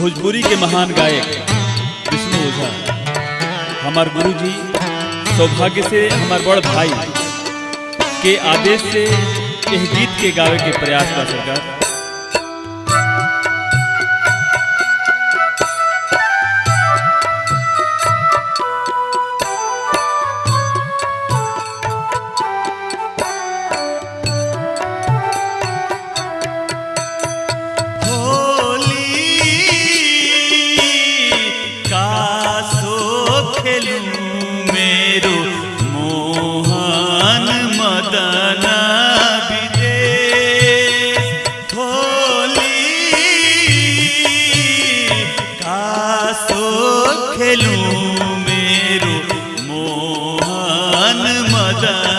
भोजपुरी के महान गायक विष्णु ओझा हमार गुरुजी सौभाग्य से हमार बड़ भाई के आदेश से यह गीत के गावे के प्रयास कर सरकार। मेरो मोहन मदन विदेश होली कासो खेलूं मेरो मोहन मदन विदेश।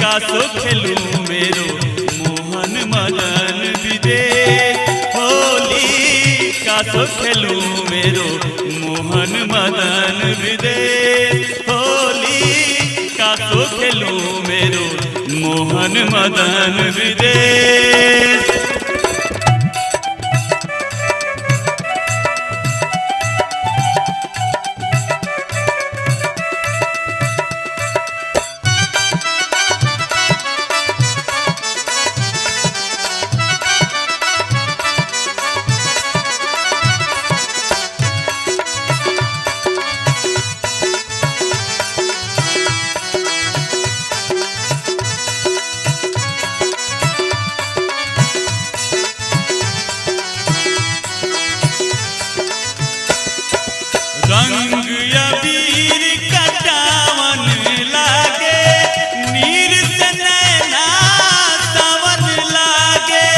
कासो खेलूं मेरो मोहन मदन विदेश होली कासो खेलूं मेरो मोहन मदन विदेश होली कासो खेलूं मेरो मोहन मदन विदेश। रंग अबीर कटावन लागे नीर से नैना सावन लागे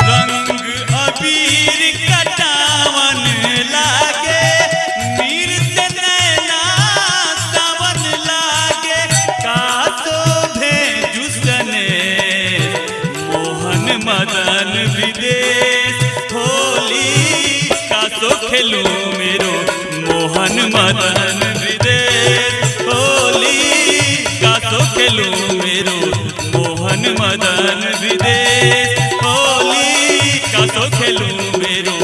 रंग अबीर कटावन लागे नीर से नैना सावन लागे कासो मोहन मदन विदेश होली कासो खेलूं मेरो मोहन मदन विदेश होली कासो खेलूं मेरो मोहन मदन विदेश होली कासो खेलूं मेरो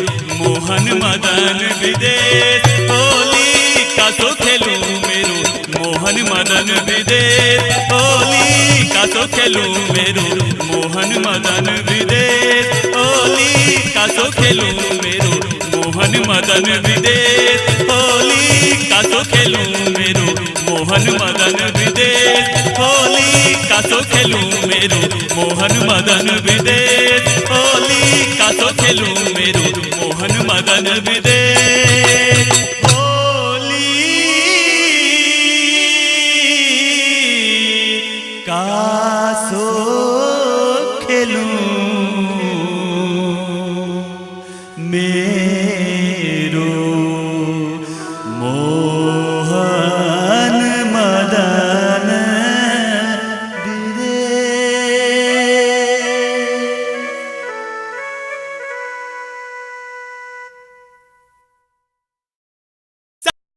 मोहन मदन विदेश होली कासो खेलूं मेरो मोहन मदन विदेश होली कासो खेलूं मेरो मोहन मदन विदेश होली कासो खेलूं मेरो मोहन मदन विदेश होली कासो खेलूं मेरो मोहन मदन विदेश होली कासो खेलूं मेरो मोहन मदन विदेश होली कासो खेलूं मेरो मोहन मदन विदेश कासो खेलूं।